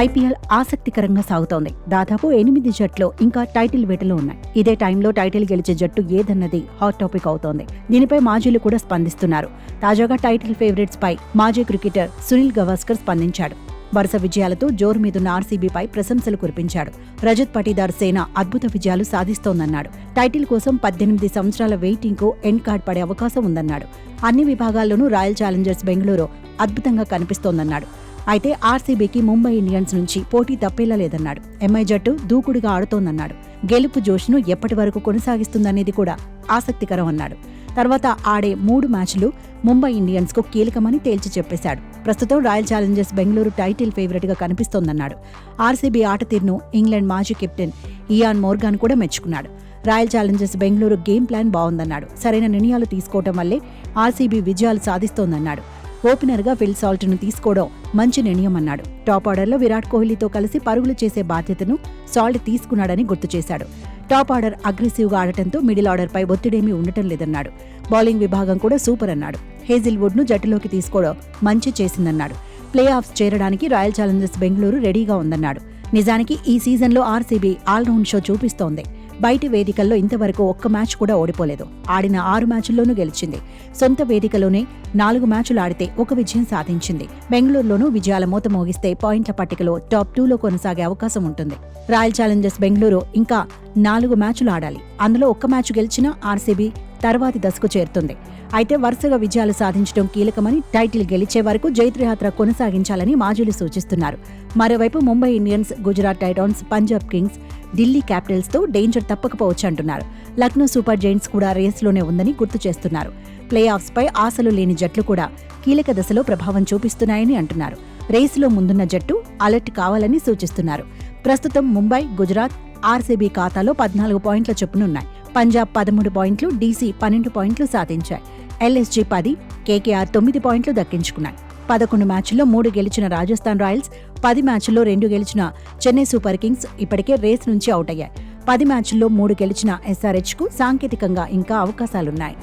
IPL ఆసక్తికరంగా సాగుతోంది. దాదాపు 8 జట్లు ఇంకా టైటిల్ వేటలో ఉన్నాయి. ఇదే టైంలో టైటిల్ గెలిచే జట్టు ఏదన్నది హాట్ టాపిక్ అవుతోంది. దీనిపై మాజీలు కూడా స్పందిస్తున్నారు. తాజాగా టైటిల్ ఫేవరెట్స్ పై మాజీ క్రికెటర్ సునీల్ గవాస్కర్ స్పందించాడు. వరుస విజయాలతో జోరు మీదున్న ఆర్సీబీపై ప్రశంసలు కురిపించాడు. రజత్ పటీదార్ సేన అద్భుత విజయాలు సాధిస్తోందన్నాడు. టైటిల్ కోసం 18 సంవత్సరాల వెయిటింగ్ కు ఎండ్ కార్డ్ పడే అవకాశం ఉందన్నాడు. అన్ని విభాగాల్లోనూ రాయల్ ఛాలెంజర్స్ బెంగళూరు అద్భుతంగా కనిపిస్తోందన్నాడు. అయితే ఆర్సీబీకి ముంబై ఇండియన్స్ నుంచి పోటీ తప్పేలా లేదన్నాడు. ఎంఐ జట్టు దూకుడుగా ఆడుతోందన్నాడు. గెలుపు జోష్ను ఎప్పటి వరకు కొనసాగిస్తుందనేది కూడా ఆసక్తికరం అన్నాడు. తర్వాత ఆడే 3 మ్యాచ్లు ముంబై ఇండియన్స్ కు కీలకమని తేల్చి చెప్పేశాడు. ప్రస్తుతం Royal Challengers Bengaluru title favourite గా కనిపిస్తోందన్నాడు. ఆర్సీబీ ఆటతీరును ఇంగ్లాండ్ మాజీ కెప్టెన్ ఇయాన్ మోర్గాన్ కూడా మెచ్చుకున్నాడు. Royal Challengers Bengaluru game plan బాగుందన్నాడు. సరైన నిర్ణయాలు తీసుకోవడం వల్లే ఆర్సీబీ విజయాలు సాధిస్తోందన్నాడు. ఓపెనర్ గా ఫిల్ సాల్ట్ ను తీసుకోవడం మంచి నిర్ణయం అన్నాడు. టాప్ ఆర్డర్లో విరాట్ కోహ్లీతో కలిసి పరుగులు చేసే బాధ్యతను సాల్ట్ తీసుకున్నాడని గుర్తు చేశాడు. టాప్ ఆర్డర్ అగ్రెసివ్ గా ఆడటంతో మిడిల్ ఆర్డర్ పై ఒత్తిడేమీ ఉండటం లేదన్నాడు. బౌలింగ్ విభాగం కూడా సూపర్ అన్నాడు. హేజిల్వుడ్ ను జట్టులోకి తీసుకోవడం మంచి చేసిందన్నాడు. ప్లే ఆఫ్స్ చేరడానికి రాయల్ ఛాలెంజర్స్ బెంగళూరు రెడీగా ఉందన్నాడు. నిజానికి ఈ సీజన్లో ఆర్సీబీ ఆల్రౌండ్ షో చూపిస్తోంది. బయటి వేదికల్లో ఇంతవరకు ఒక్క మ్యాచ్ కూడా ఓడిపోలేదు. ఆడిన 6 మ్యాచుల్లోనూ గెలిచింది. సొంత వేదికలోనే 4 మ్యాచులు ఆడితే 1 విజయం సాధించింది. బెంగళూరులోనూ విజయాల మూత మోగిస్తే పాయింట్ల పట్టికలో టాప్ 2లో కొనసాగే అవకాశం ఉంటుంది. రాయల్ ఛాలెంజర్స్ బెంగళూరు ఇంకా 4 మ్యాచులు ఆడాలి. అందులో 1 మ్యాచ్ గెలిచినా ఆర్సీబీ తర్వాతి దశకు చేరుతుంది. అయితే వరుసగా విజయాలు సాధించడం కీలకమని, టైటిల్ గెలిచే వరకు జైత్రయాత్ర కొనసాగించాలని మాజీలు సూచిస్తున్నారు. మరోవైపు Mumbai Indians, Gujarat Titans, Punjab Kings, Delhi Capitals తో డేంజర్ తప్పకపోవచ్చు అంటున్నారు. లక్నో సూపర్ జైంట్స్ కూడా రేస్లోనే ఉందని గుర్తు చేస్తున్నారు. ప్లే ఆఫ్స్ పై ఆశలు లేని జట్లు కూడా కీలక దశలో ప్రభావం చూపిస్తున్నాయని అంటున్నారు. రేసులో ముందున్న జట్టు అలర్ట్ కావాలని సూచిస్తున్నారు. ప్రస్తుతం ముంబై, గుజరాత్, ఆర్సీబీ ఖాతాలో 14 పాయింట్ల చొప్పునున్నాయి. పంజాబ్ 13 పాయింట్లు, డీసీ 12 పాయింట్లు సాధించాయి. ఎల్ఎస్జీ 10, కేకేఆర్ 9 పాయింట్లు దక్కించుకున్నాయి. 11 మ్యాచ్ల్లో 3 గెలిచిన రాజస్థాన్ రాయల్స్, 10 మ్యాచ్ల్లో 2 గెలిచిన చెన్నై సూపర్ కింగ్స్ ఇప్పటికే రేస్ నుంచి అవుట్ అయ్యాయి. 10 మ్యాచ్ల్లో 3 గెలిచిన ఎస్ఆర్హెచ్ కు సాంకేతికంగా ఇంకా అవకాశాలున్నాయి.